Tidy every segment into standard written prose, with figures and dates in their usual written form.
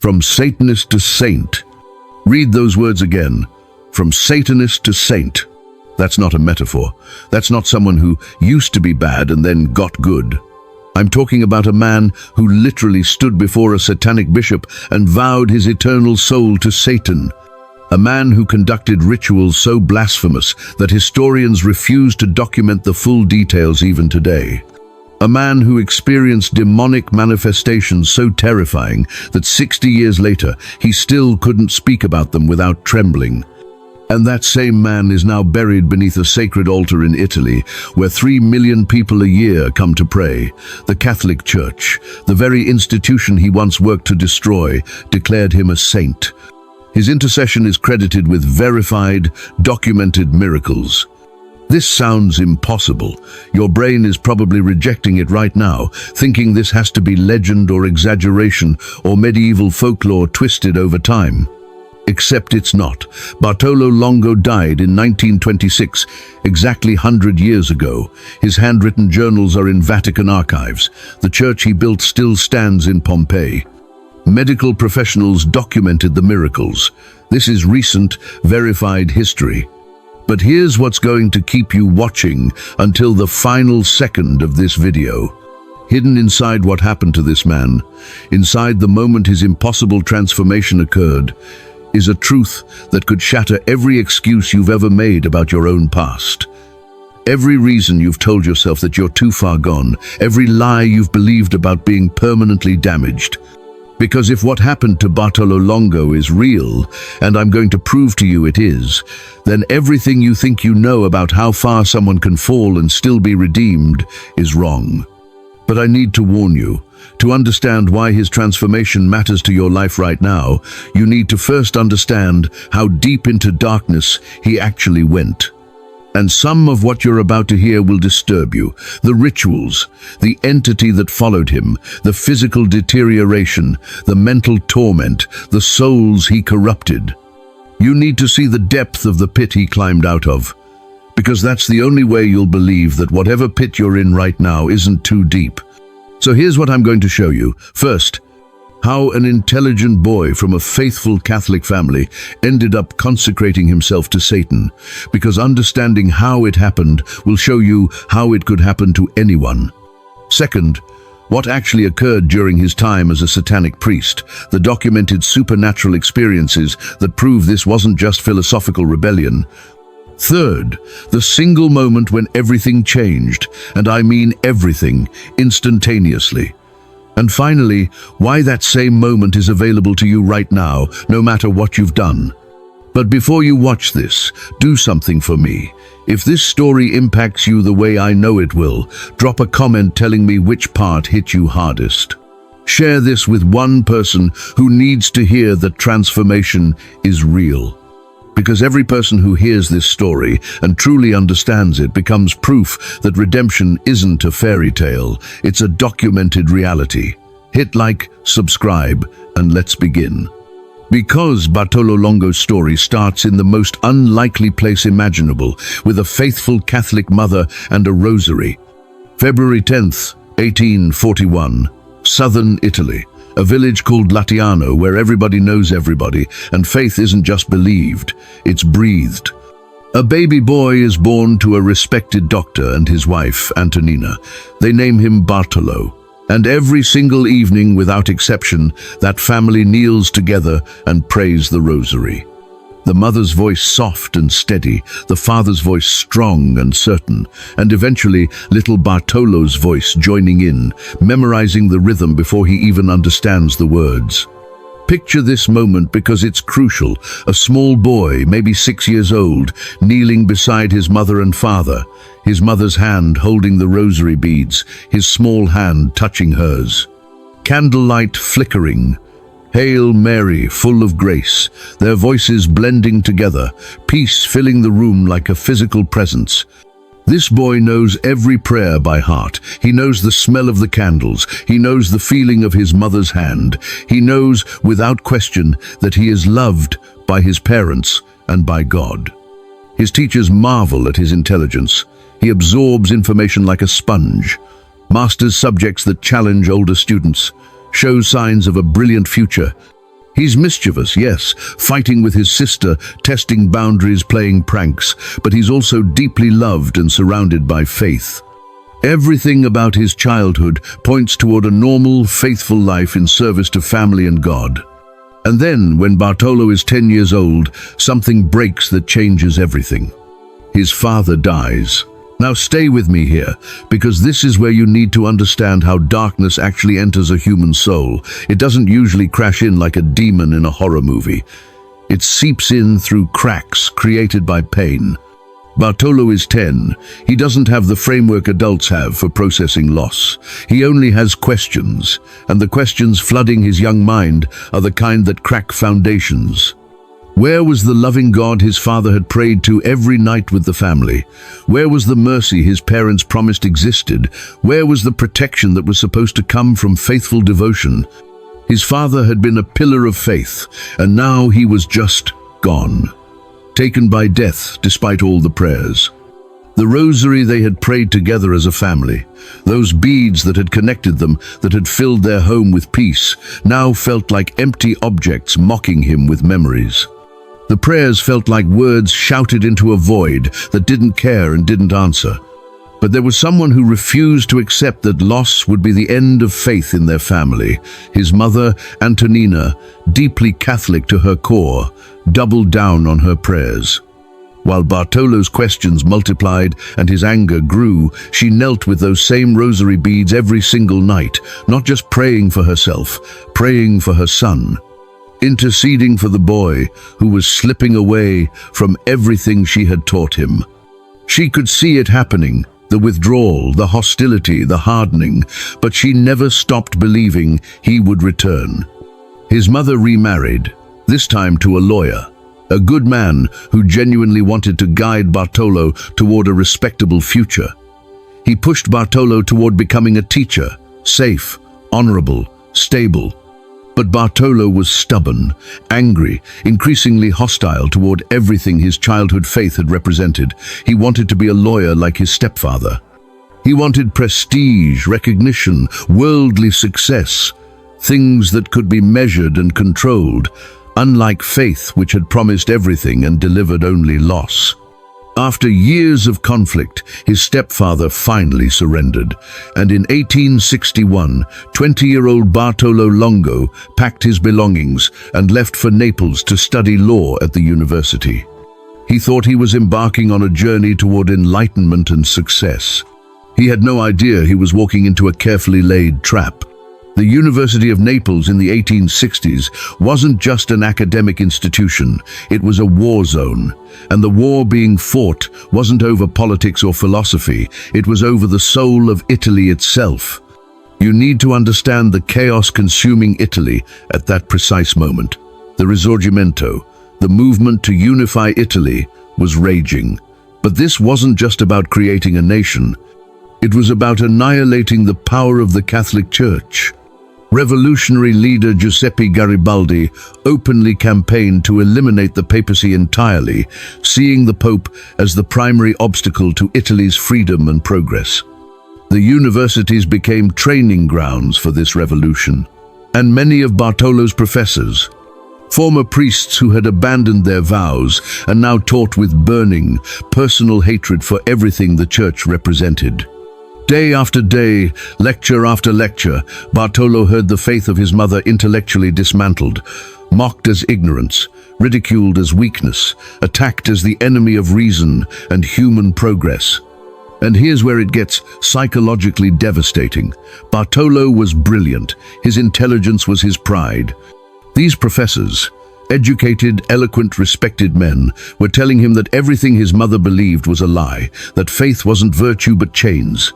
From Satanist to saint. Read those words again. From Satanist to saint. That's not a metaphor. That's not someone who used to be bad and then got good. I'm talking about a man who literally stood before a satanic bishop and vowed his eternal soul to Satan. A man who conducted rituals so blasphemous that historians refuse to document the full details even today. A man who experienced demonic manifestations so terrifying that 60 years later he still couldn't speak about them without trembling. And that same man is now buried beneath a sacred altar in Italy, where 3 million people a year come to pray. The Catholic Church, the very institution he once worked to destroy, declared him a saint. His intercession is credited with verified, documented miracles. This sounds impossible. Your brain is probably rejecting it right now, thinking this has to be legend or exaggeration or medieval folklore twisted over time. Except it's not. Bartolo Longo died in 1926, exactly 100 years ago. His handwritten journals are in Vatican archives. The church he built still stands in Pompei. Medical professionals documented the miracles. This is recent, verified history. But here's what's going to keep you watching until the final second of this video. Hidden inside what happened to this man, inside the moment his impossible transformation occurred, is a truth that could shatter every excuse you've ever made about your own past. Every reason you've told yourself that you're too far gone, every lie you've believed about being permanently damaged. Because if what happened to Bartolo Longo is real, and I'm going to prove to you it is, then everything you think you know about how far someone can fall and still be redeemed is wrong. But I need to warn you, to understand why his transformation matters to your life right now, you need to first understand how deep into darkness he actually went. And some of what you're about to hear will disturb you. The rituals, the entity that followed him, the physical deterioration, the mental torment, the souls he corrupted. You need to see the depth of the pit he climbed out of, because that's the only way you'll believe that whatever pit you're in right now isn't too deep. So here's what I'm going to show you. First, how an intelligent boy from a faithful Catholic family ended up consecrating himself to Satan, because understanding how it happened will show you how it could happen to anyone. Second, what actually occurred during his time as a satanic priest, the documented supernatural experiences that prove this wasn't just philosophical rebellion. Third, the single moment when everything changed, and I mean everything, instantaneously. And finally, why that same moment is available to you right now, no matter what you've done. But before you watch this, do something for me. If this story impacts you the way I know it will, drop a comment telling me which part hit you hardest. Share this with one person who needs to hear that transformation is real. Because every person who hears this story and truly understands it becomes proof that redemption isn't a fairy tale, it's a documented reality. Hit like, subscribe, and let's begin. Because Bartolo Longo's story starts in the most unlikely place imaginable, with a faithful Catholic mother and a rosary. February 10th, 1841, southern Italy. A village called Latiano where everybody knows everybody, and faith isn't just believed, it's breathed. A baby boy is born to a respected doctor and his wife, Antonina. They name him Bartolo. And every single evening, without exception, that family kneels together and prays the rosary. The mother's voice soft and steady, the father's voice strong and certain, and eventually little Bartolo's voice joining in, memorizing the rhythm before he even understands the words. Picture this moment because it's crucial. A small boy, maybe 6 years old, kneeling beside his mother and father, his mother's hand holding the rosary beads, his small hand touching hers. Candlelight flickering. Hail Mary, full of grace, their voices blending together, peace filling the room like a physical presence. This boy knows every prayer by heart. He knows the smell of the candles. He knows the feeling of his mother's hand. He knows, without question, that he is loved by his parents and by God. His teachers marvel at his intelligence. He absorbs information like a sponge, masters subjects that challenge older students, shows signs of a brilliant future. He's mischievous, yes, fighting with his sister, testing boundaries, playing pranks, but he's also deeply loved and surrounded by faith. Everything about his childhood points toward a normal, faithful life in service to family and God. And then, when Bartolo is 10 years old, something breaks that changes everything. His father dies. Now stay with me here, because this is where you need to understand how darkness actually enters a human soul. It doesn't usually crash in like a demon in a horror movie. It seeps in through cracks created by pain. Bartolo is 10. He doesn't have the framework adults have for processing loss. He only has questions, and the questions flooding his young mind are the kind that crack foundations. Where was the loving God his father had prayed to every night with the family? Where was the mercy his parents promised existed? Where was the protection that was supposed to come from faithful devotion? His father had been a pillar of faith, and now he was just gone. Taken by death despite all the prayers. The rosary they had prayed together as a family, those beads that had connected them, that had filled their home with peace, now felt like empty objects mocking him with memories. The prayers felt like words shouted into a void that didn't care and didn't answer. But there was someone who refused to accept that loss would be the end of faith in their family. His mother, Antonina, deeply Catholic to her core, doubled down on her prayers. While Bartolo's questions multiplied and his anger grew, she knelt with those same rosary beads every single night, not just praying for herself, praying for her son. Interceding for the boy who was slipping away from everything she had taught him. She could see it happening, the withdrawal, the hostility, the hardening, but she never stopped believing he would return. His mother remarried, this time to a lawyer, a good man who genuinely wanted to guide Bartolo toward a respectable future. He pushed Bartolo toward becoming a teacher, safe, honorable, stable. But Bartolo was stubborn, angry, increasingly hostile toward everything his childhood faith had represented. He wanted to be a lawyer like his stepfather. He wanted prestige, recognition, worldly success, things that could be measured and controlled, unlike faith which had promised everything and delivered only loss. After years of conflict, his stepfather finally surrendered, and in 1861, 20-year-old Bartolo Longo packed his belongings and left for Naples to study law at the university. He thought he was embarking on a journey toward enlightenment and success. He had no idea he was walking into a carefully laid trap. The University of Naples in the 1860s wasn't just an academic institution, it was a war zone. And the war being fought wasn't over politics or philosophy, it was over the soul of Italy itself. You need to understand the chaos consuming Italy at that precise moment. The Risorgimento, the movement to unify Italy, was raging. But this wasn't just about creating a nation. It was about annihilating the power of the Catholic Church. Revolutionary leader Giuseppe Garibaldi openly campaigned to eliminate the papacy entirely, seeing the Pope as the primary obstacle to Italy's freedom and progress. The universities became training grounds for this revolution, and many of Bartolo's professors, former priests who had abandoned their vows and now taught with burning, personal hatred for everything the Church represented. Day after day, lecture after lecture, Bartolo heard the faith of his mother intellectually dismantled, mocked as ignorance, ridiculed as weakness, attacked as the enemy of reason and human progress. And here's where it gets psychologically devastating. Bartolo was brilliant. His intelligence was his pride. These professors, educated, eloquent, respected men, were telling him that everything his mother believed was a lie, that faith wasn't virtue but chains.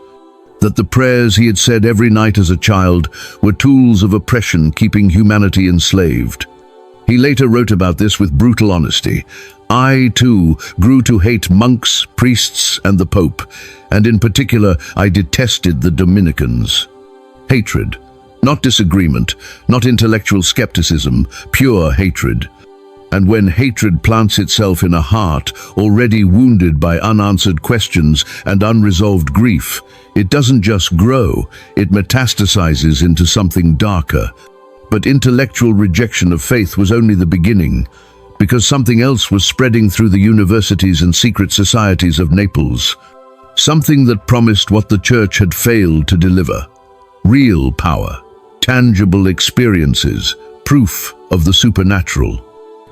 That the prayers he had said every night as a child were tools of oppression keeping humanity enslaved. He later wrote about this with brutal honesty. I, too, grew to hate monks, priests, and the Pope, and in particular, I detested the Dominicans. Hatred, not disagreement, not intellectual skepticism, pure hatred. And when hatred plants itself in a heart already wounded by unanswered questions and unresolved grief, it doesn't just grow, it metastasizes into something darker. But intellectual rejection of faith was only the beginning, because something else was spreading through the universities and secret societies of Naples. Something that promised what the church had failed to deliver. Real power, tangible experiences, proof of the supernatural.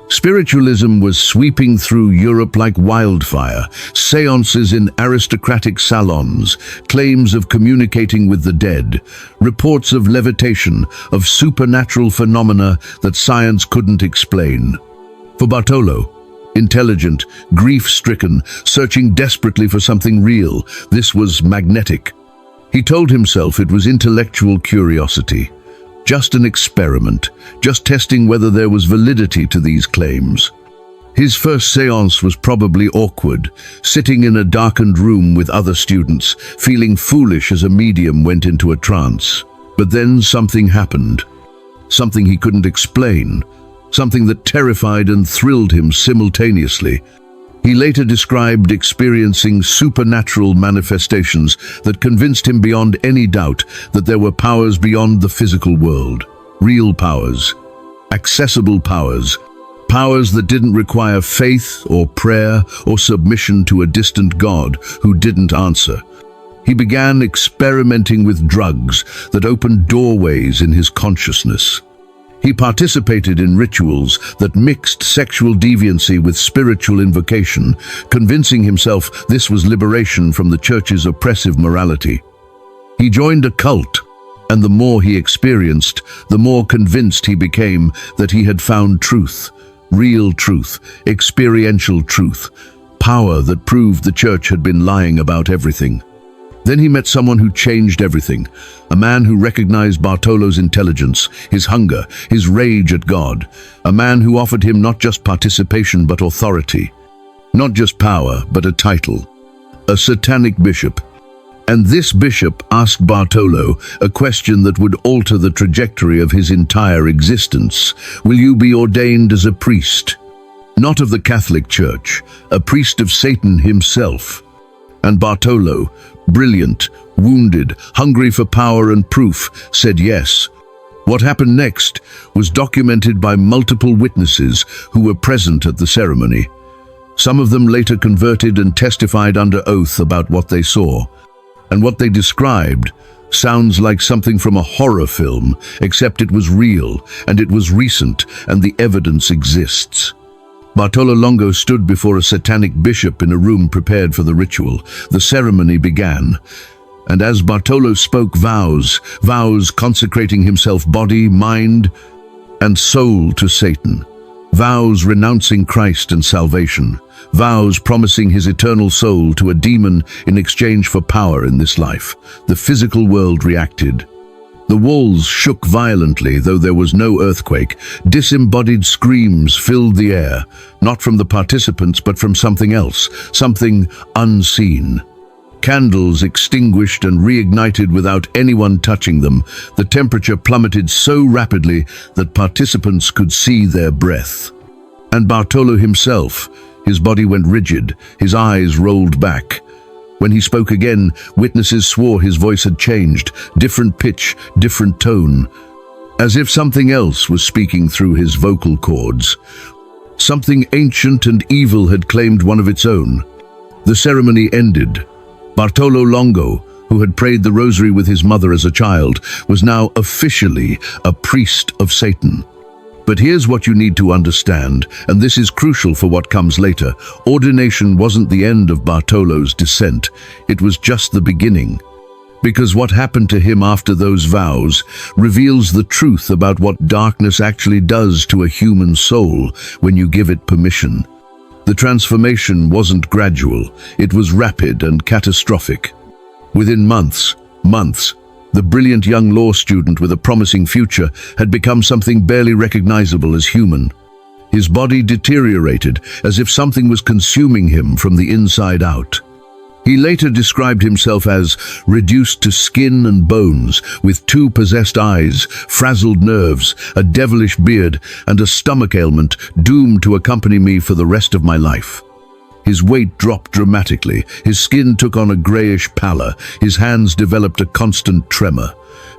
Spiritualism was sweeping through Europe like wildfire, seances in aristocratic salons, claims of communicating with the dead, reports of levitation, of supernatural phenomena that science couldn't explain. For Bartolo, intelligent, grief-stricken, searching desperately for something real, this was magnetic. He told himself it was intellectual curiosity. Just an experiment, just testing whether there was validity to these claims. His first séance was probably awkward, sitting in a darkened room with other students, feeling foolish as a medium went into a trance. But then something happened. Something he couldn't explain. Something that terrified and thrilled him simultaneously. He later described experiencing supernatural manifestations that convinced him beyond any doubt that there were powers beyond the physical world. Real powers. Accessible powers. Powers that didn't require faith or prayer or submission to a distant God who didn't answer. He began experimenting with drugs that opened doorways in his consciousness. He participated in rituals that mixed sexual deviancy with spiritual invocation, convincing himself this was liberation from the church's oppressive morality. He joined a cult, and the more he experienced, the more convinced he became that he had found truth, real truth, experiential truth, power that proved the church had been lying about everything. Then he met someone who changed everything, a man who recognized Bartolo's intelligence, his hunger, his rage at God, a man who offered him not just participation but authority, not just power but a title, a satanic bishop. And this bishop asked Bartolo a question that would alter the trajectory of his entire existence. Will you be ordained as a priest? Not of the Catholic Church, a priest of Satan himself. And Bartolo, brilliant, wounded, hungry for power and proof, said yes. What happened next was documented by multiple witnesses who were present at the ceremony. Some of them later converted and testified under oath about what they saw. And what they described sounds like something from a horror film, except it was real, and it was recent, and the evidence exists. Bartolo Longo stood before a satanic bishop in a room prepared for the ritual. The ceremony began, and as Bartolo spoke vows consecrating himself body, mind, and soul to Satan, vows renouncing Christ and salvation, vows promising his eternal soul to a demon in exchange for power in this life. The physical world reacted. The walls shook violently, though there was no earthquake. Disembodied screams filled the air, not from the participants but from something else, something unseen. Candles extinguished and reignited without anyone touching them. The temperature plummeted so rapidly that participants could see their breath. And Bartolo himself, his body went rigid, his eyes rolled back. When he spoke again, witnesses swore his voice had changed, different pitch, different tone, as if something else was speaking through his vocal cords. Something ancient and evil had claimed one of its own. The ceremony ended. Bartolo Longo, who had prayed the rosary with his mother as a child, was now officially a priest of Satan. But here's what you need to understand, and this is crucial for what comes later. Ordination wasn't the end of Bartolo's descent. It was just the beginning. Because what happened to him after those vows reveals the truth about what darkness actually does to a human soul when you give it permission. The transformation wasn't gradual. It was rapid and catastrophic. Within months, the brilliant young law student with a promising future had become something barely recognizable as human. His body deteriorated as if something was consuming him from the inside out. He later described himself as reduced to skin and bones, with 2 possessed eyes, frazzled nerves, a devilish beard, and a stomach ailment doomed to accompany me for the rest of my life. His weight dropped dramatically, his skin took on a grayish pallor, his hands developed a constant tremor.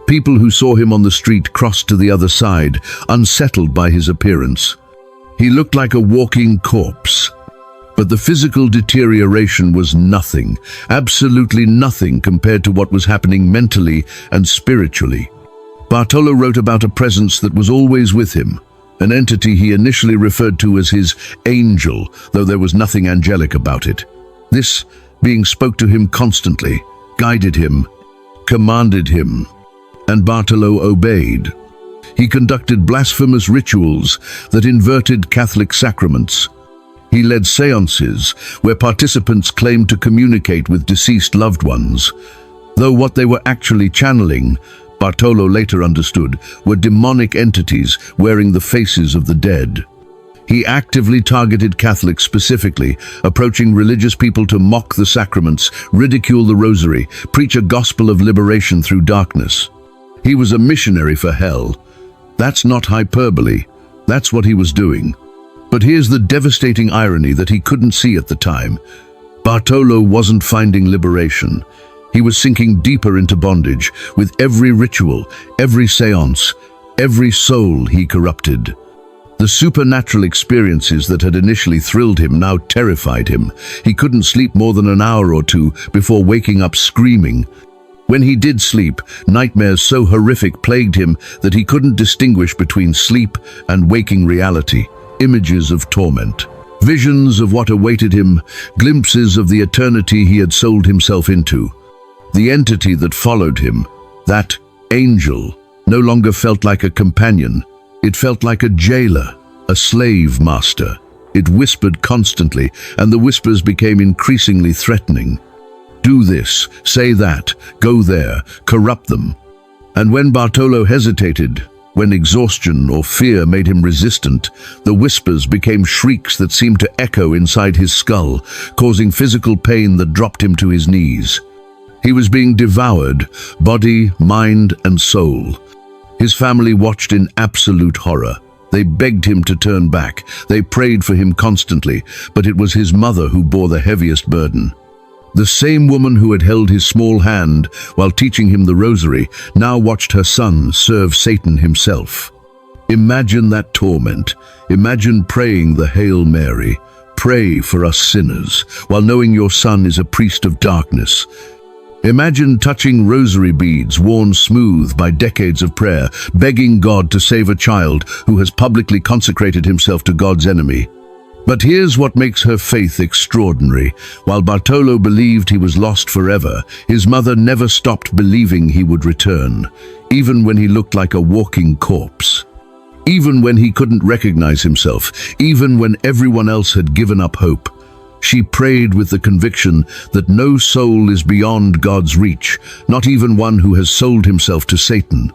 People who saw him on the street crossed to the other side, unsettled by his appearance. He looked like a walking corpse. But the physical deterioration was nothing, absolutely nothing compared to what was happening mentally and spiritually. Bartolo wrote about a presence that was always with him, an entity he initially referred to as his angel, though there was nothing angelic about it. This being spoke to him constantly, guided him, commanded him, and Bartolo obeyed. He conducted blasphemous rituals that inverted Catholic sacraments. He led seances where participants claimed to communicate with deceased loved ones, though what they were actually channeling, Bartolo later understood, were demonic entities wearing the faces of the dead. He actively targeted Catholics specifically, approaching religious people to mock the sacraments, ridicule the rosary, preach a gospel of liberation through darkness. He was a missionary for hell. That's not hyperbole. That's what he was doing. But here's the devastating irony that he couldn't see at the time. Bartolo wasn't finding liberation. He was sinking deeper into bondage with every ritual, every seance, every soul he corrupted. The supernatural experiences that had initially thrilled him now terrified him. He couldn't sleep more than an hour or two before waking up screaming. When he did sleep, nightmares so horrific plagued him that he couldn't distinguish between sleep and waking reality. Images of torment, visions of what awaited him, glimpses of the eternity he had sold himself into. The entity that followed him, that angel, no longer felt like a companion. It felt like a jailer, a slave master. It whispered constantly, and the whispers became increasingly threatening. Do this, say that, go there, corrupt them. And when Bartolo hesitated, when exhaustion or fear made him resistant, the whispers became shrieks that seemed to echo inside his skull, causing physical pain that dropped him to his knees. He was being devoured, body, mind, and soul. His family watched in absolute horror. They begged him to turn back. They prayed for him constantly, but it was his mother who bore the heaviest burden. The same woman who had held his small hand while teaching him the rosary now watched her son serve Satan himself. Imagine that torment. Imagine praying the Hail Mary, pray for us sinners, while knowing your son is a priest of darkness. Imagine touching rosary beads worn smooth by decades of prayer, begging God to save a child who has publicly consecrated himself to God's enemy. But here's what makes her faith extraordinary. While Bartolo believed he was lost forever, his mother never stopped believing he would return, even when he looked like a walking corpse. Even when he couldn't recognize himself, even when everyone else had given up hope. She prayed with the conviction that no soul is beyond God's reach, not even one who has sold himself to Satan.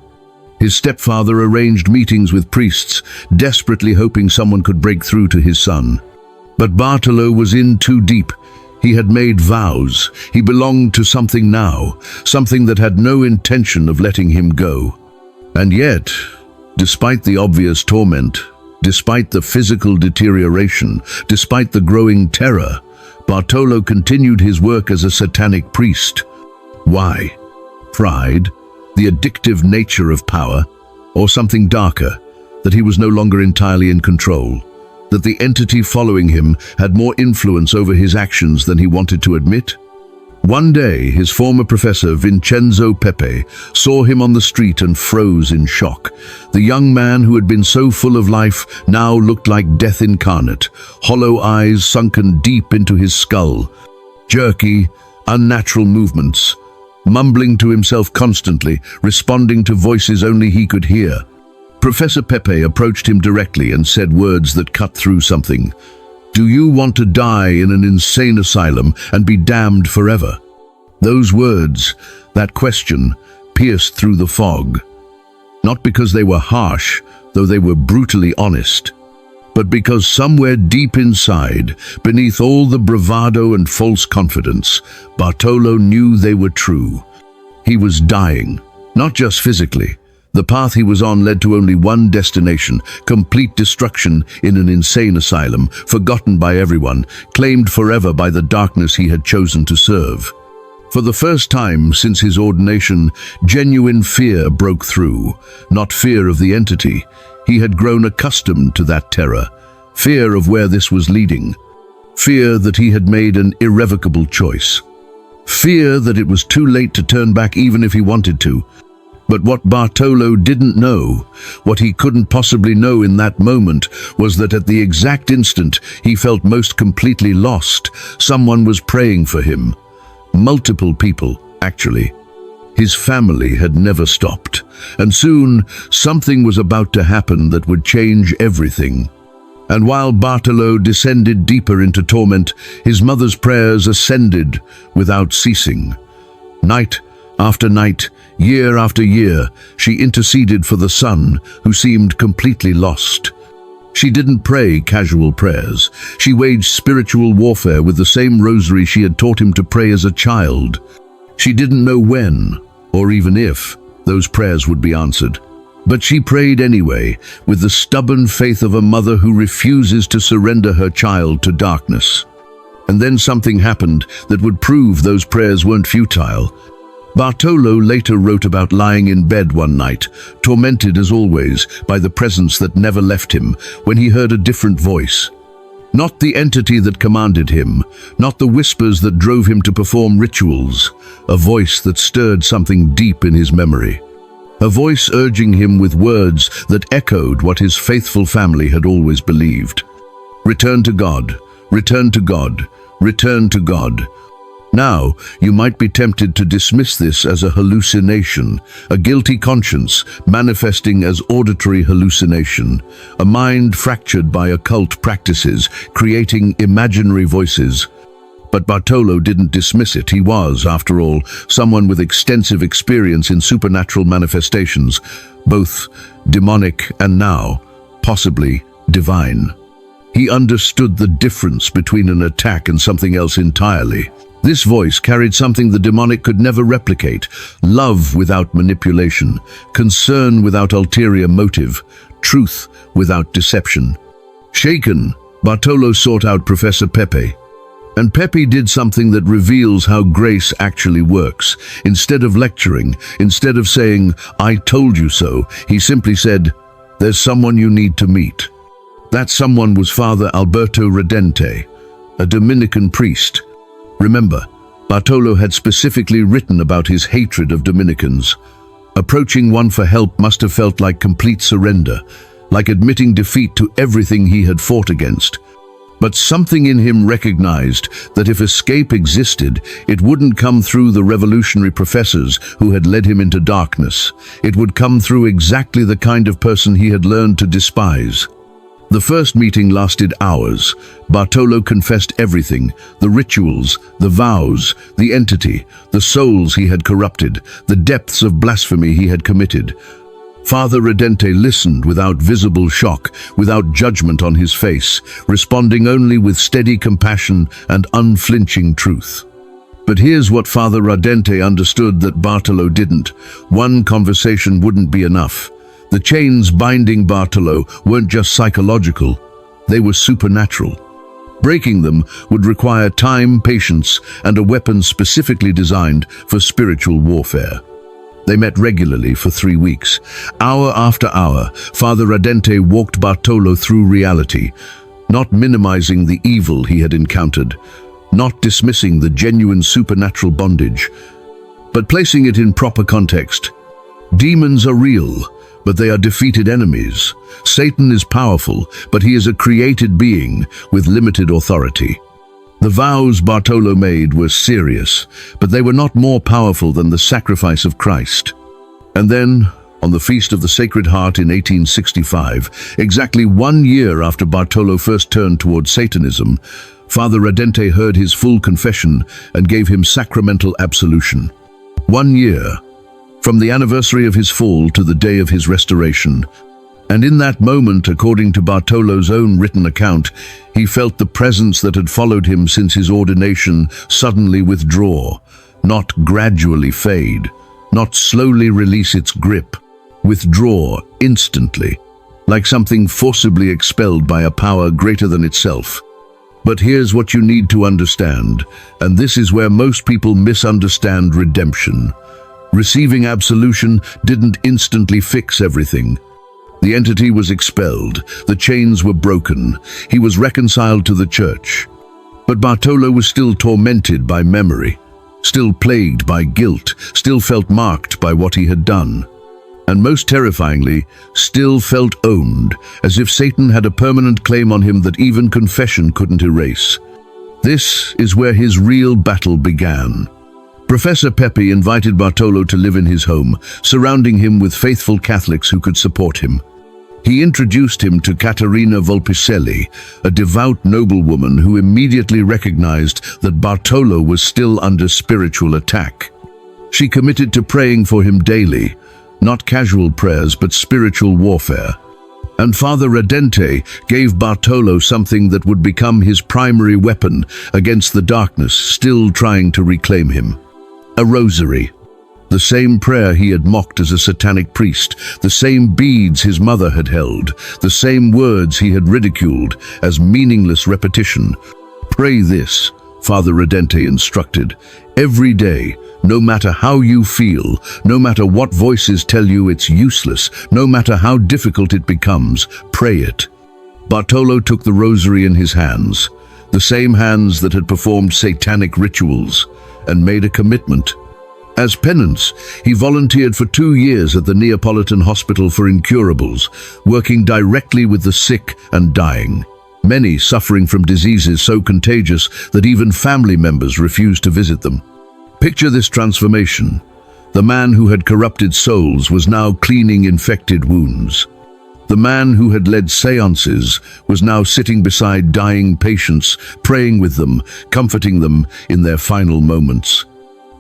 His stepfather arranged meetings with priests, desperately hoping someone could break through to his son. But Bartolo was in too deep. He had made vows. He belonged to something now, something that had no intention of letting him go. And yet, despite the obvious torment, despite the physical deterioration, despite the growing terror, Bartolo continued his work as a satanic priest. Why? Pride? The addictive nature of power? Or something darker, that he was no longer entirely in control? That the entity following him had more influence over his actions than he wanted to admit? One day, his former professor, Vincenzo Pepe, saw him on the street and froze in shock. The young man who had been so full of life now looked like death incarnate, hollow eyes sunken deep into his skull, jerky, unnatural movements, mumbling to himself constantly, responding to voices only he could hear. Professor Pepe approached him directly and said words that cut through something. Do you want to die in an insane asylum and be damned forever? Those words, that question, pierced through the fog. Not because they were harsh, though they were brutally honest, but because somewhere deep inside, beneath all the bravado and false confidence, Bartolo knew they were true. He was dying, not just physically. The path he was on led to only one destination, complete destruction in an insane asylum, forgotten by everyone, claimed forever by the darkness he had chosen to serve. For the first time since his ordination, genuine fear broke through, not fear of the entity. He had grown accustomed to that terror, fear of where this was leading, fear that he had made an irrevocable choice, fear that it was too late to turn back even if he wanted to. But what Bartolo didn't know, what he couldn't possibly know in that moment, was that at the exact instant he felt most completely lost, someone was praying for him. Multiple people, actually. His family had never stopped, and soon something was about to happen that would change everything. And while Bartolo descended deeper into torment, his mother's prayers ascended without ceasing. Night after night, year after year, she interceded for the son who seemed completely lost. She didn't pray casual prayers. She waged spiritual warfare with the same rosary she had taught him to pray as a child. She didn't know when, or even if, those prayers would be answered. But she prayed anyway, with the stubborn faith of a mother who refuses to surrender her child to darkness. And then something happened that would prove those prayers weren't futile. Bartolo later wrote about lying in bed one night, tormented as always by the presence that never left him, when he heard a different voice. Not the entity that commanded him, not the whispers that drove him to perform rituals, a voice that stirred something deep in his memory. A voice urging him with words that echoed what his faithful family had always believed. Return to God, return to God, return to God. Now, you might be tempted to dismiss this as a hallucination, a guilty conscience manifesting as auditory hallucination, a mind fractured by occult practices, creating imaginary voices. But Bartolo didn't dismiss it. He was, after all, someone with extensive experience in supernatural manifestations, both demonic and now, possibly, divine. He understood the difference between an attack and something else entirely. This voice carried something the demonic could never replicate: love without manipulation, concern without ulterior motive, truth without deception. Shaken, Bartolo sought out Professor Pompei. And Pompei did something that reveals how grace actually works. Instead of lecturing, instead of saying, "I told you so," he simply said, "There's someone you need to meet." That someone was Father Alberto Redente, a Dominican priest. Remember, Bartolo had specifically written about his hatred of Dominicans. Approaching one for help must have felt like complete surrender, like admitting defeat to everything he had fought against. But something in him recognized that if escape existed, it wouldn't come through the revolutionary professors who had led him into darkness. It would come through exactly the kind of person he had learned to despise. The first meeting lasted hours. Bartolo confessed everything: the rituals, the vows, the entity, the souls he had corrupted, the depths of blasphemy he had committed. Father Redente listened without visible shock, without judgment on his face, responding only with steady compassion and unflinching truth. But here's what Father Redente understood that Bartolo didn't. One conversation wouldn't be enough. The chains binding Bartolo weren't just psychological, they were supernatural. Breaking them would require time, patience, and a weapon specifically designed for spiritual warfare. They met regularly for 3 weeks. Hour after hour, Father Redente walked Bartolo through reality, not minimizing the evil he had encountered, not dismissing the genuine supernatural bondage, but placing it in proper context. Demons are real, but they are defeated enemies. Satan is powerful, but he is a created being with limited authority. The vows Bartolo made were serious, but they were not more powerful than the sacrifice of Christ. And then, on the Feast of the Sacred Heart in 1865, exactly 1 year after Bartolo first turned towards Satanism, Father Redente heard his full confession and gave him sacramental absolution. 1 year, from the anniversary of his fall to the day of his restoration. And in that moment, according to Bartolo's own written account, he felt the presence that had followed him since his ordination suddenly withdraw, not gradually fade, not slowly release its grip, withdraw instantly, like something forcibly expelled by a power greater than itself. But here's what you need to understand, and this is where most people misunderstand redemption. Receiving absolution didn't instantly fix everything. The entity was expelled, the chains were broken, he was reconciled to the church. But Bartolo was still tormented by memory, still plagued by guilt, still felt marked by what he had done. And most terrifyingly, still felt owned, as if Satan had a permanent claim on him that even confession couldn't erase. This is where his real battle began. Professor Pompei invited Bartolo to live in his home, surrounding him with faithful Catholics who could support him. He introduced him to Caterina Volpicelli, a devout noblewoman who immediately recognized that Bartolo was still under spiritual attack. She committed to praying for him daily, not casual prayers but spiritual warfare. And Father Redente gave Bartolo something that would become his primary weapon against the darkness still trying to reclaim him. A rosary. The same prayer he had mocked as a satanic priest, the same beads his mother had held, the same words he had ridiculed as meaningless repetition. Pray this, Father Redente instructed, every day, no matter how you feel, no matter what voices tell you it's useless, no matter how difficult it becomes, pray it. Bartolo took the rosary in his hands, the same hands that had performed satanic rituals, and made a commitment. As penance, he volunteered for 2 years at the Neapolitan Hospital for Incurables, working directly with the sick and dying, many suffering from diseases so contagious that even family members refused to visit them. Picture this transformation. The man who had corrupted souls was now cleaning infected wounds. The man who had led seances was now sitting beside dying patients, praying with them, comforting them in their final moments.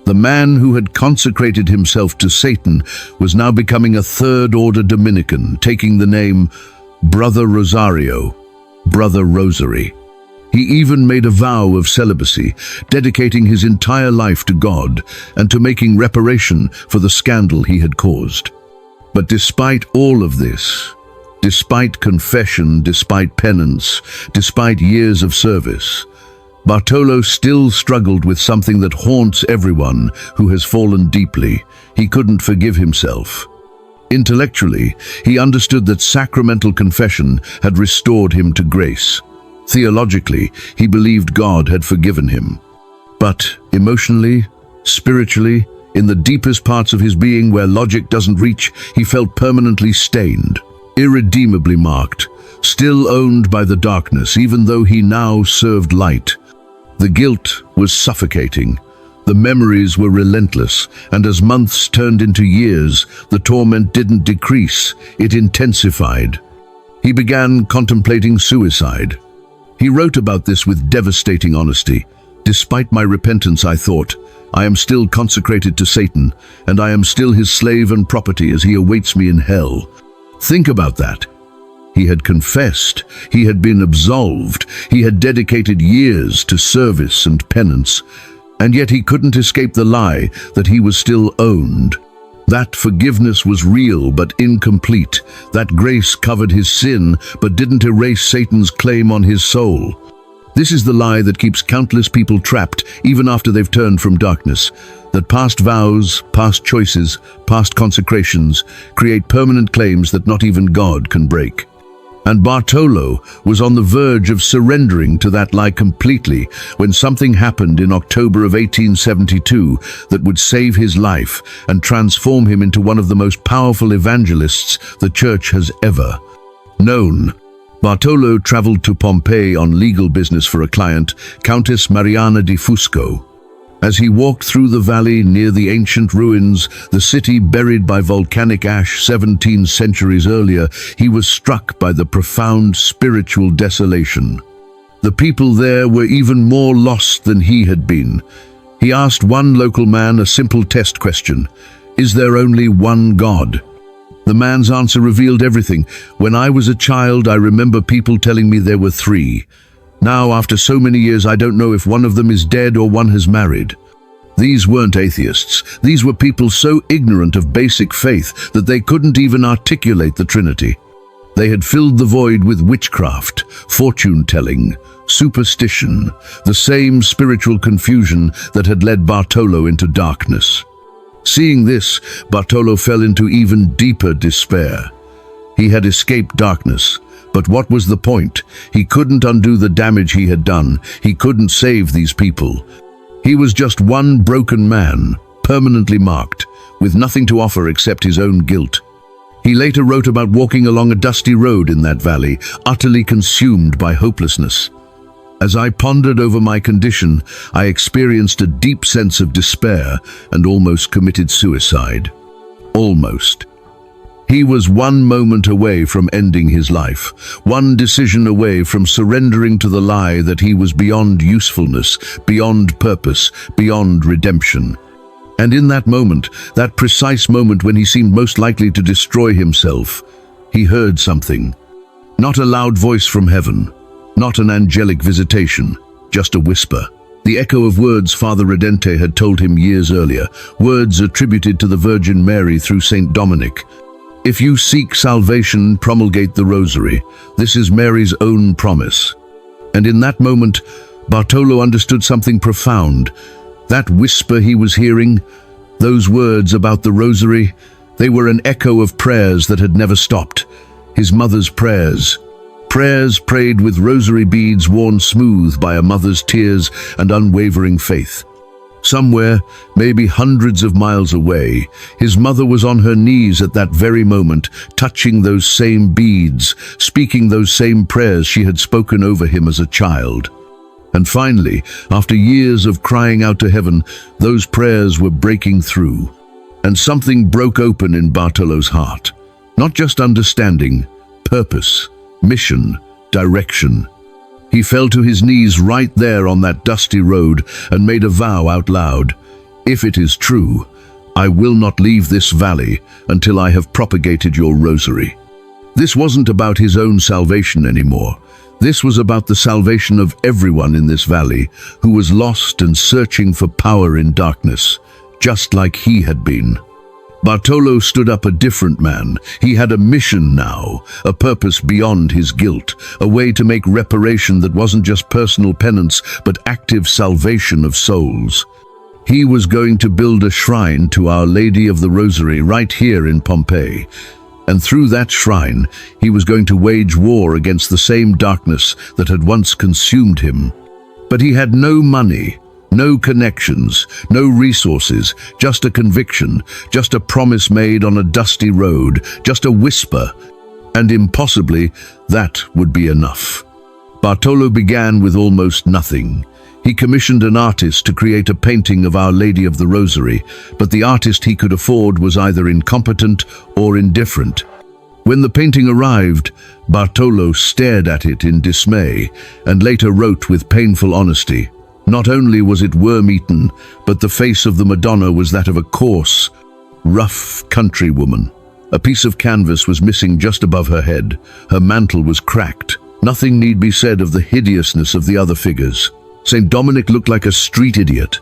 The man who had consecrated himself to Satan was now becoming a third-order Dominican, taking the name Brother Rosario, Brother Rosary. He even made a vow of celibacy, dedicating his entire life to God and to making reparation for the scandal he had caused. But despite all of this, despite confession, despite penance, despite years of service, Bartolo still struggled with something that haunts everyone who has fallen deeply. He couldn't forgive himself. Intellectually, he understood that sacramental confession had restored him to grace. Theologically, he believed God had forgiven him. But emotionally, spiritually, in the deepest parts of his being where logic doesn't reach, he felt permanently stained, irredeemably marked, still owned by the darkness, even though he now served light. The guilt was suffocating, the memories were relentless, and as months turned into years, the torment didn't decrease, it intensified. He began contemplating suicide. He wrote about this with devastating honesty. Despite my repentance, I thought, I am still consecrated to Satan, and I am still his slave and property as he awaits me in hell. Think about that. He had confessed, he had been absolved, he had dedicated years to service and penance, and yet he couldn't escape the lie that he was still owned. That forgiveness was real but incomplete, that grace covered his sin but didn't erase Satan's claim on his soul. This is the lie that keeps countless people trapped even after they've turned from darkness, that past vows, past choices, past consecrations create permanent claims that not even God can break. And Bartolo was on the verge of surrendering to that lie completely when something happened in October of 1872 that would save his life and transform him into one of the most powerful evangelists the Church has ever known. Bartolo traveled to Pompei on legal business for a client, Countess Mariana di Fusco. As he walked through the valley near the ancient ruins, the city buried by volcanic ash 17 centuries earlier, he was struck by the profound spiritual desolation. The people there were even more lost than he had been. He asked one local man a simple test question: is there only one God? The man's answer revealed everything. When I was a child, I remember people telling me there were 3. Now, after so many years, I don't know if one of them is dead or one has married. These weren't atheists. These were people so ignorant of basic faith that they couldn't even articulate the Trinity. They had filled the void with witchcraft, fortune-telling, superstition, the same spiritual confusion that had led Bartolo into darkness. Seeing this, Bartolo fell into even deeper despair. He had escaped darkness, but what was the point? He couldn't undo the damage he had done. He couldn't save these people. He was just one broken man, permanently marked, with nothing to offer except his own guilt. He later wrote about walking along a dusty road in that valley, utterly consumed by hopelessness. As I pondered over my condition, I experienced a deep sense of despair and almost committed suicide. Almost. He was one moment away from ending his life, one decision away from surrendering to the lie that he was beyond usefulness, beyond purpose, beyond redemption. And in that moment, that precise moment when he seemed most likely to destroy himself, he heard something. Not a loud voice from heaven, not an angelic visitation, just a whisper. The echo of words Father Redente had told him years earlier, words attributed to the Virgin Mary through Saint Dominic. If you seek salvation, promulgate the Rosary. This is Mary's own promise. And in that moment, Bartolo understood something profound. That whisper he was hearing, those words about the Rosary, they were an echo of prayers that had never stopped. His mother's prayers. Prayers prayed with rosary beads worn smooth by a mother's tears and unwavering faith. Somewhere, maybe hundreds of miles away, his mother was on her knees at that very moment, touching those same beads, speaking those same prayers she had spoken over him as a child. And finally, after years of crying out to heaven, those prayers were breaking through. And something broke open in Bartolo's heart. Not just understanding, purpose, mission, direction. He fell to his knees right there on that dusty road and made a vow out loud. If it is true, I will not leave this valley until I have propagated your rosary. This wasn't about his own salvation anymore. This was about the salvation of everyone in this valley who was lost and searching for power in darkness, just like he had been. Bartolo stood up a different man. He had a mission now, a purpose beyond his guilt, a way to make reparation that wasn't just personal penance, but active salvation of souls. He was going to build a shrine to Our Lady of the Rosary right here in Pompei. And through that shrine, he was going to wage war against the same darkness that had once consumed him. But he had no money, no connections, no resources, just a conviction, just a promise made on a dusty road, just a whisper, and impossibly, that would be enough. Bartolo began with almost nothing. He commissioned an artist to create a painting of Our Lady of the Rosary, but the artist he could afford was either incompetent or indifferent. When the painting arrived, Bartolo stared at it in dismay and later wrote with painful honesty. Not only was it worm-eaten, but the face of the Madonna was that of a coarse, rough countrywoman. A piece of canvas was missing just above her head. Her mantle was cracked. Nothing need be said of the hideousness of the other figures. Saint Dominic looked like a street idiot.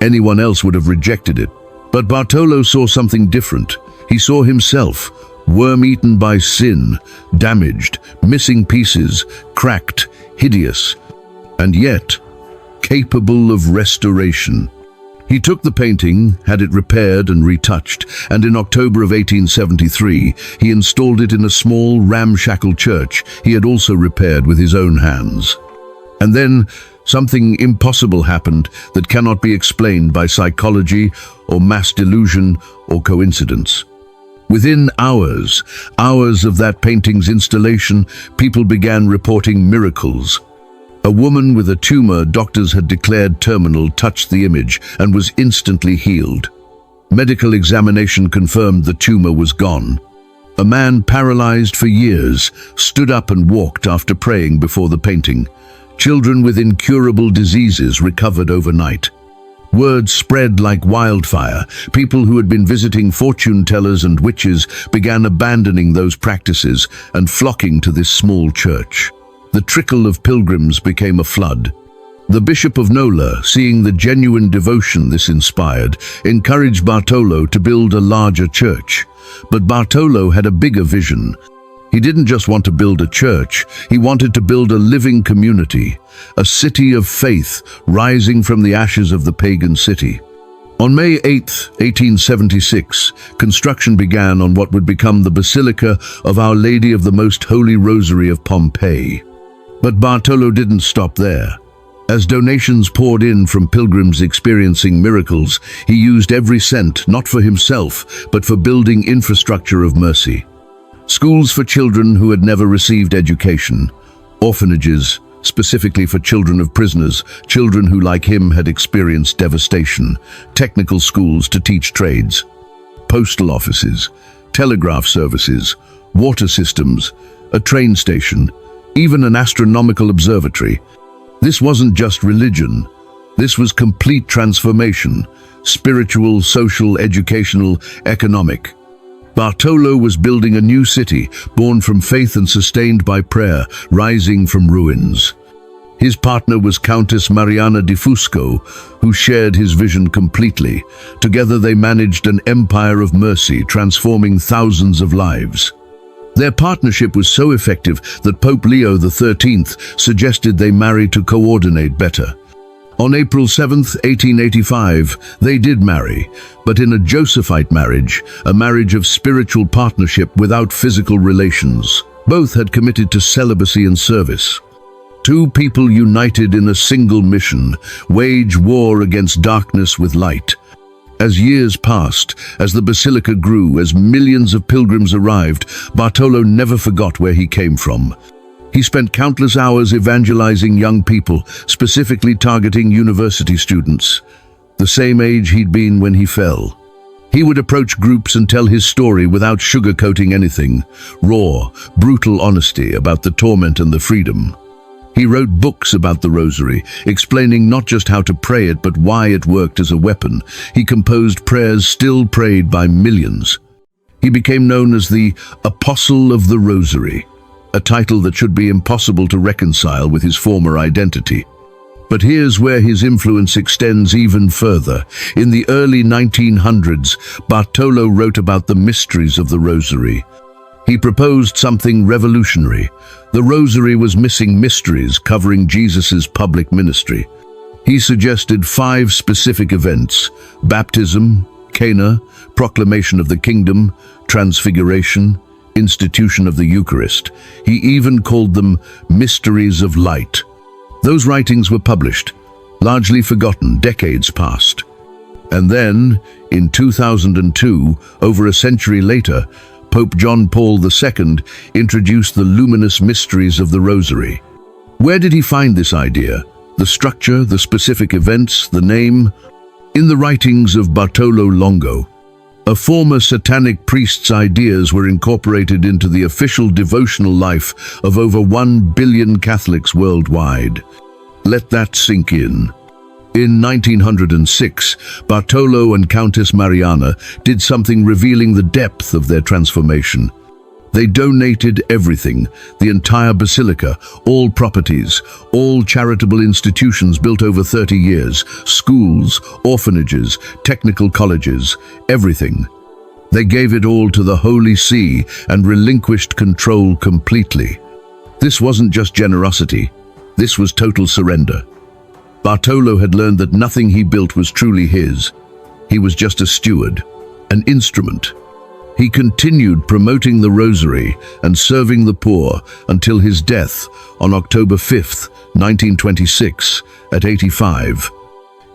Anyone else would have rejected it. But Bartolo saw something different. He saw himself, worm-eaten by sin, damaged, missing pieces, cracked, hideous, and yet capable of restoration. He took the painting, had it repaired and retouched, and in October of 1873, he installed it in a small, ramshackle church he had also repaired with his own hands. And then, something impossible happened that cannot be explained by psychology or mass delusion or coincidence. Within hours of that painting's installation, people began reporting miracles. A woman with a tumor doctors had declared terminal touched the image and was instantly healed. Medical examination confirmed the tumor was gone. A man paralyzed for years stood up and walked after praying before the painting. Children with incurable diseases recovered overnight. Word spread like wildfire. People who had been visiting fortune tellers and witches began abandoning those practices and flocking to this small church. The trickle of pilgrims became a flood. The Bishop of Nola, seeing the genuine devotion this inspired, encouraged Bartolo to build a larger church. But Bartolo had a bigger vision. He didn't just want to build a church, he wanted to build a living community, a city of faith rising from the ashes of the pagan city. On May 8, 1876, construction began on what would become the Basilica of Our Lady of the Most Holy Rosary of Pompei. But Bartolo didn't stop there. As donations poured in from pilgrims experiencing miracles, he used every cent not for himself, but for building infrastructure of mercy. Schools for children who had never received education, orphanages, specifically for children of prisoners, children who, like him, had experienced devastation, technical schools to teach trades, postal offices, telegraph services, water systems, a train station, even an astronomical observatory. This wasn't just religion. This was complete transformation, spiritual, social, educational, economic. Bartolo was building a new city, born from faith and sustained by prayer, rising from ruins. His partner was Countess Mariana di Fusco, who shared his vision completely. Together they managed an empire of mercy, transforming thousands of lives. Their partnership was so effective that Pope Leo XIII suggested they marry to coordinate better. On April 7, 1885, they did marry, but in a Josephite marriage, a marriage of spiritual partnership without physical relations. Both had committed to celibacy and service. Two people united in a single mission, wage war against darkness with light. As years passed, as the basilica grew, as millions of pilgrims arrived, Bartolo never forgot where he came from. He spent countless hours evangelizing young people, specifically targeting university students, the same age he'd been when he fell. He would approach groups and tell his story without sugarcoating anything, raw, brutal honesty about the torment and the freedom. He wrote books about the Rosary, explaining not just how to pray it, but why it worked as a weapon. He composed prayers still prayed by millions. He became known as the Apostle of the Rosary, a title that should be impossible to reconcile with his former identity. But here's where his influence extends even further. In the early 1900s, Bartolo wrote about the mysteries of the Rosary. He proposed something revolutionary. The Rosary was missing mysteries covering Jesus's public ministry. He suggested 5 specific events: baptism, Cana, proclamation of the kingdom, transfiguration, institution of the Eucharist. He even called them mysteries of light. Those writings were published, largely forgotten. Decades passed. And then, in 2002, over a century later, Pope John Paul II introduced the luminous mysteries of the Rosary. Where did he find this idea? The structure, the specific events, the name? In the writings of Bartolo Longo. A former satanic priest's ideas were incorporated into the official devotional life of over 1 billion Catholics worldwide. Let that sink in. In 1906, Bartolo and Countess Mariana did something revealing the depth of their transformation. They donated everything, the entire basilica, all properties, all charitable institutions built over 30 years, schools, orphanages, technical colleges, everything. They gave it all to the Holy See and relinquished control completely. This wasn't just generosity, this was total surrender. Bartolo had learned that nothing he built was truly his. He was just a steward, an instrument. He continued promoting the Rosary and serving the poor until his death on October 5, 1926, at 85.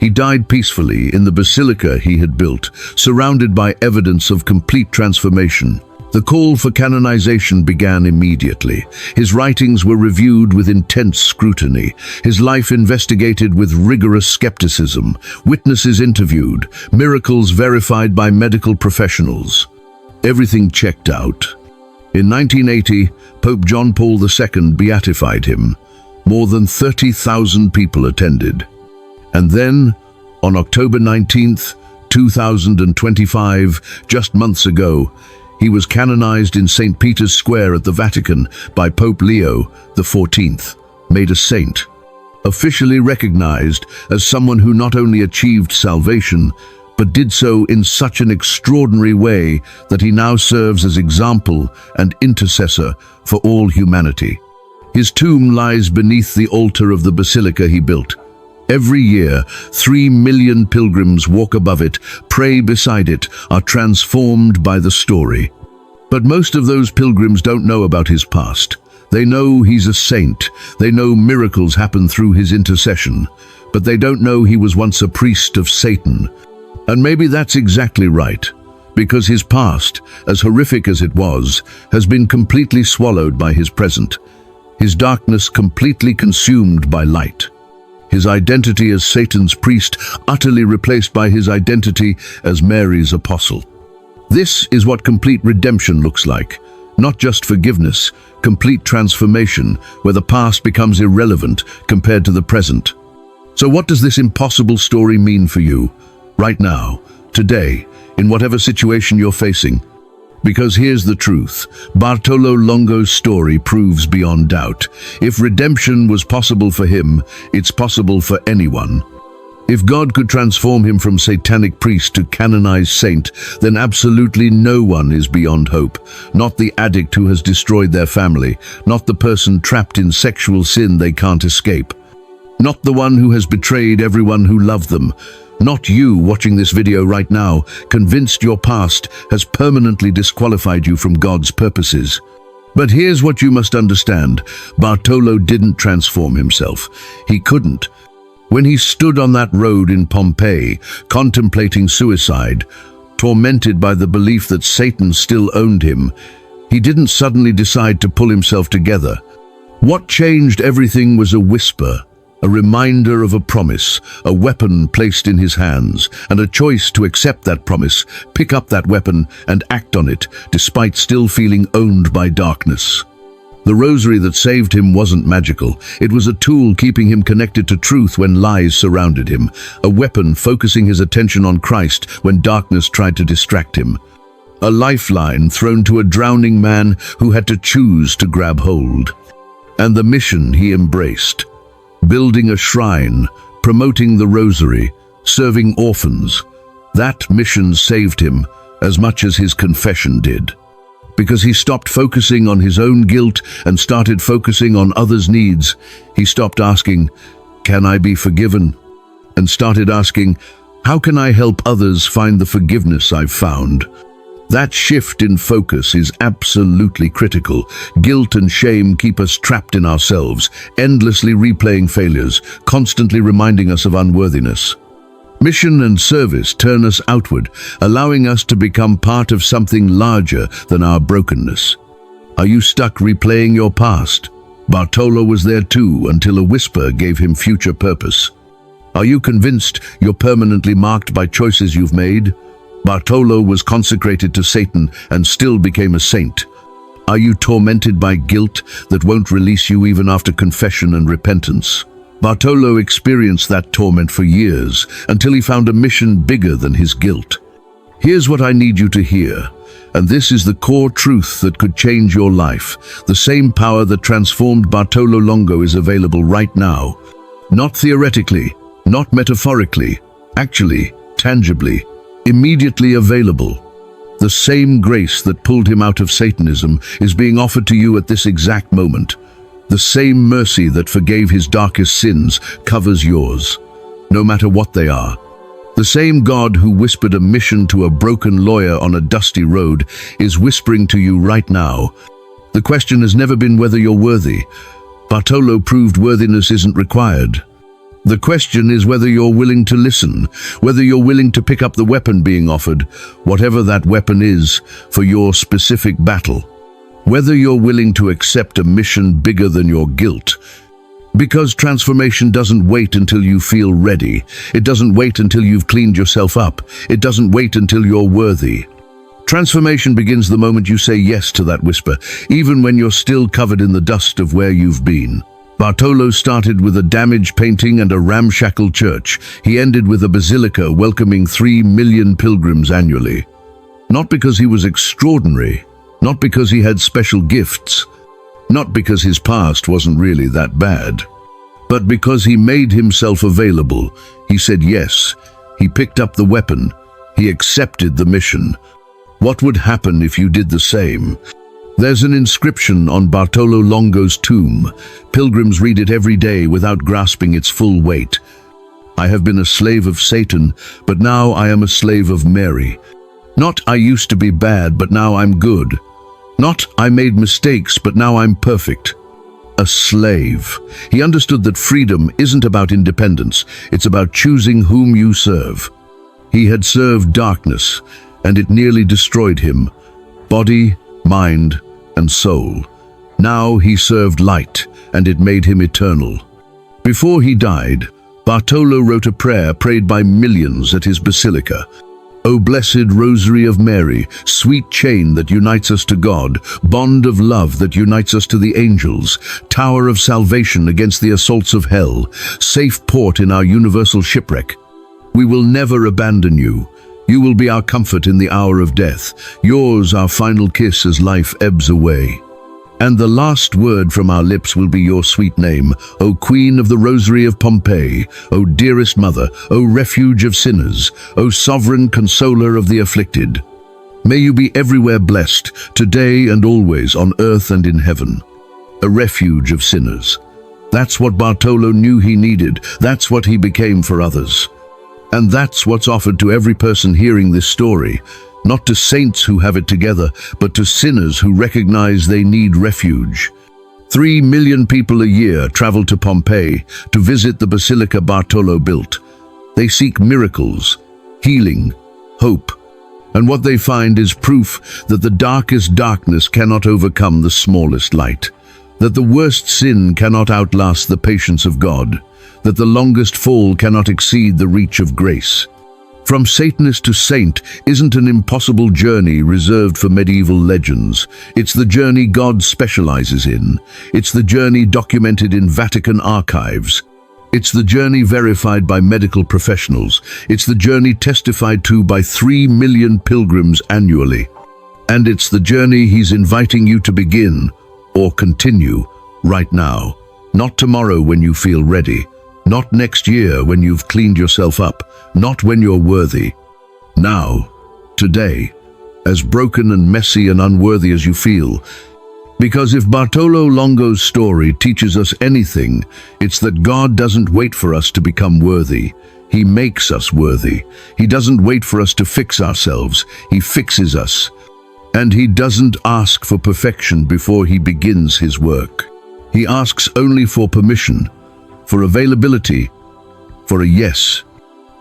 He died peacefully in the basilica he had built, surrounded by evidence of complete transformation. The call for canonization began immediately. His writings were reviewed with intense scrutiny, his life investigated with rigorous skepticism, witnesses interviewed, miracles verified by medical professionals. Everything checked out. In 1980, Pope John Paul II beatified him. More than 30,000 people attended. And then, on October 19, 2025, just months ago, he was canonized in St. Peter's Square at the Vatican by Pope Leo XIV, made a saint, officially recognized as someone who not only achieved salvation, but did so in such an extraordinary way that he now serves as example and intercessor for all humanity. His tomb lies beneath the altar of the basilica he built. Every year, 3 million pilgrims walk above it, pray beside it, are transformed by the story. But most of those pilgrims don't know about his past. They know he's a saint. They know miracles happen through his intercession. But they don't know he was once a priest of Satan. And maybe that's exactly right, because his past, as horrific as it was, has been completely swallowed by his present. His darkness completely consumed by light. His identity as Satan's priest utterly replaced by his identity as Mary's apostle. This is what complete redemption looks like. Not just forgiveness, complete transformation, where the past becomes irrelevant compared to the present. So what does this impossible story mean for you? Right now, today, in whatever situation you're facing? Because here's the truth. Bartolo Longo's story proves beyond doubt. If redemption was possible for him, it's possible for anyone. If God could transform him from satanic priest to canonized saint, then absolutely no one is beyond hope. Not the addict who has destroyed their family, not the person trapped in sexual sin they can't escape, not the one who has betrayed everyone who loved them. Not you watching this video right now, convinced your past has permanently disqualified you from God's purposes. But here's what you must understand. Bartolo didn't transform himself. He couldn't. When he stood on that road in Pompei, contemplating suicide, tormented by the belief that Satan still owned him, he didn't suddenly decide to pull himself together. What changed everything was a whisper, a reminder of a promise, a weapon placed in his hands, and a choice to accept that promise, pick up that weapon, and act on it, despite still feeling owned by darkness. The rosary that saved him wasn't magical. It was a tool keeping him connected to truth when lies surrounded him, a weapon focusing his attention on Christ when darkness tried to distract him, a lifeline thrown to a drowning man who had to choose to grab hold. And the mission he embraced: building a shrine, promoting the rosary, serving orphans. That mission saved him as much as his confession did. Because he stopped focusing on his own guilt and started focusing on others' needs. He stopped asking, "Can I be forgiven?" and started asking, "How can I help others find the forgiveness I've found?" That shift in focus is absolutely critical. Guilt and shame keep us trapped in ourselves, endlessly replaying failures, constantly reminding us of unworthiness. Mission and service turn us outward, allowing us to become part of something larger than our brokenness. Are you stuck replaying your past? Bartolo was there too, until a whisper gave him future purpose. Are you convinced you're permanently marked by choices you've made? Bartolo was consecrated to Satan and still became a saint. Are you tormented by guilt that won't release you even after confession and repentance? Bartolo experienced that torment for years until he found a mission bigger than his guilt. Here's what I need you to hear, and this is the core truth that could change your life. The same power that transformed Bartolo Longo is available right now. Not theoretically, not metaphorically, actually, tangibly, immediately available. The same grace that pulled him out of Satanism is being offered to you at this exact moment. The same mercy that forgave his darkest sins covers yours, no matter what they are. The same God who whispered a mission to a broken lawyer on a dusty road is whispering to you right now. The question has never been whether you're worthy. Bartolo proved worthiness isn't required. The question is whether you're willing to listen, whether you're willing to pick up the weapon being offered, whatever that weapon is, for your specific battle. Whether you're willing to accept a mission bigger than your guilt. Because transformation doesn't wait until you feel ready. It doesn't wait until you've cleaned yourself up. It doesn't wait until you're worthy. Transformation begins the moment you say yes to that whisper, even when you're still covered in the dust of where you've been. Bartolo started with a damaged painting and a ramshackle church. He ended with a basilica welcoming 3 million pilgrims annually. Not because he was extraordinary, not because he had special gifts, not because his past wasn't really that bad, but because he made himself available. He said yes. He picked up the weapon, He accepted the mission. What would happen if you did the same? There's an inscription on Bartolo Longo's tomb. Pilgrims read it every day without grasping its full weight. I have been a slave of Satan, but now I am a slave of Mary. Not I used to be bad, but now I'm good. Not I made mistakes, but now I'm perfect. A slave. He understood that freedom isn't about independence, it's about choosing whom you serve. He had served darkness, and it nearly destroyed him, body, mind, and soul. Now he served light, and it made him eternal. Before he died, Bartolo wrote a prayer prayed by millions at his basilica. O blessed Rosary of Mary, sweet chain that unites us to God, bond of love that unites us to the angels, tower of salvation against the assaults of hell, safe port in our universal shipwreck. We will never abandon you. You will be our comfort in the hour of death, yours our final kiss as life ebbs away. And the last word from our lips will be your sweet name, O Queen of the Rosary of Pompei, O dearest Mother, O Refuge of sinners, O Sovereign Consoler of the afflicted. May you be everywhere blessed, today and always, on earth and in heaven. A refuge of sinners. That's what Bartolo knew he needed, that's what he became for others. And that's what's offered to every person hearing this story. Not to saints who have it together, but to sinners who recognize they need refuge. 3 million people a year travel to Pompei to visit the basilica Bartolo built. They seek miracles, healing, hope. And what they find is proof that the darkest darkness cannot overcome the smallest light. That the worst sin cannot outlast the patience of God. That the longest fall cannot exceed the reach of grace. From Satanist to saint isn't an impossible journey reserved for medieval legends. It's the journey God specializes in. It's the journey documented in Vatican archives. It's the journey verified by medical professionals. It's the journey testified to by 3 million pilgrims annually. And it's the journey he's inviting you to begin or continue right now. Not tomorrow when you feel ready. Not next year when you've cleaned yourself up, not when you're worthy. Now, today, as broken and messy and unworthy as you feel. Because if Bartolo Longo's story teaches us anything, it's that God doesn't wait for us to become worthy. He makes us worthy. He doesn't wait for us to fix ourselves. He fixes us. And he doesn't ask for perfection before he begins his work. He asks only for permission. For availability, for a yes.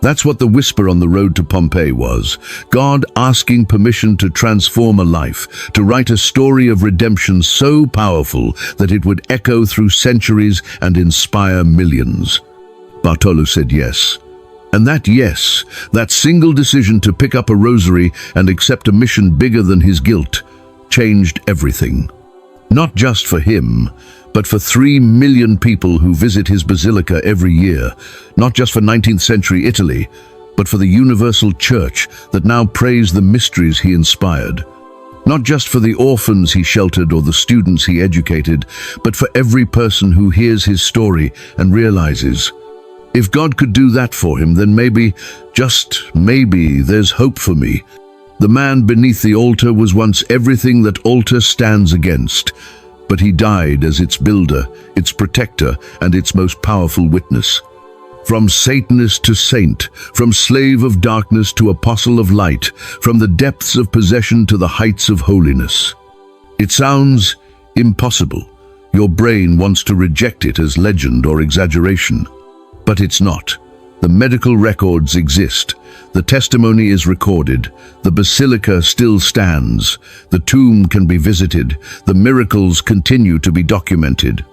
That's what the whisper on the road to Pompei was. God asking permission to transform a life, to write a story of redemption so powerful that it would echo through centuries and inspire millions. Bartolo said yes. And that yes, that single decision to pick up a rosary and accept a mission bigger than his guilt, changed everything. Not just for him, but for 3 million people who visit his basilica every year, not just for 19th century Italy, but for the universal church that now prays the mysteries he inspired. Not just for the orphans he sheltered or the students he educated, but for every person who hears his story and realizes, if God could do that for him, then maybe, just maybe, there's hope for me. The man beneath the altar was once everything that altar stands against, but he died as its builder, its protector, and its most powerful witness. From Satanist to saint, from slave of darkness to apostle of light, from the depths of possession to the heights of holiness. It sounds impossible. Your brain wants to reject it as legend or exaggeration. But it's not. The medical records exist. The testimony is recorded. The basilica still stands. The tomb can be visited. The miracles continue to be documented.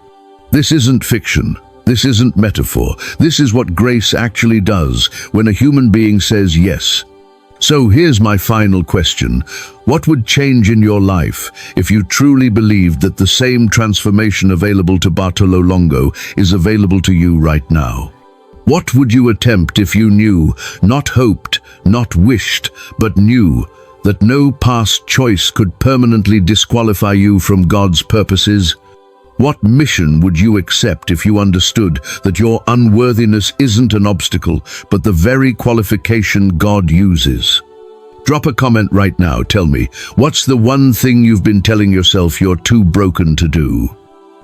This isn't fiction. This isn't metaphor. This is what grace actually does when a human being says yes. So here's my final question. What would change in your life if you truly believed that the same transformation available to Bartolo Longo is available to you right now? What would you attempt if you knew, not hoped, not wished, but knew that no past choice could permanently disqualify you from God's purposes? What mission would you accept if you understood that your unworthiness isn't an obstacle, but the very qualification God uses? Drop a comment right now. Tell me, what's the one thing you've been telling yourself you're too broken to do?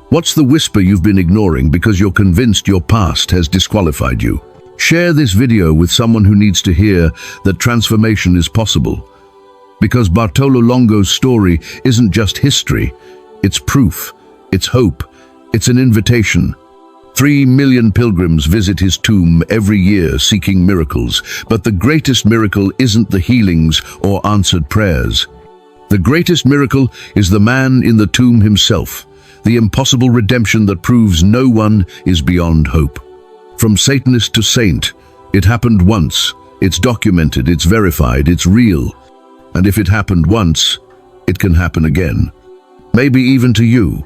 What's the whisper you've been ignoring because you're convinced your past has disqualified you? Share this video with someone who needs to hear that transformation is possible. Because Bartolo Longo's story isn't just history, it's proof, it's hope, it's an invitation. 3 million pilgrims visit his tomb every year seeking miracles, but the greatest miracle isn't the healings or answered prayers. The greatest miracle is the man in the tomb himself, the impossible redemption that proves no one is beyond hope. From Satanist to saint, it happened once, it's documented, it's verified, it's real. And if it happened once, it can happen again. Maybe even to you.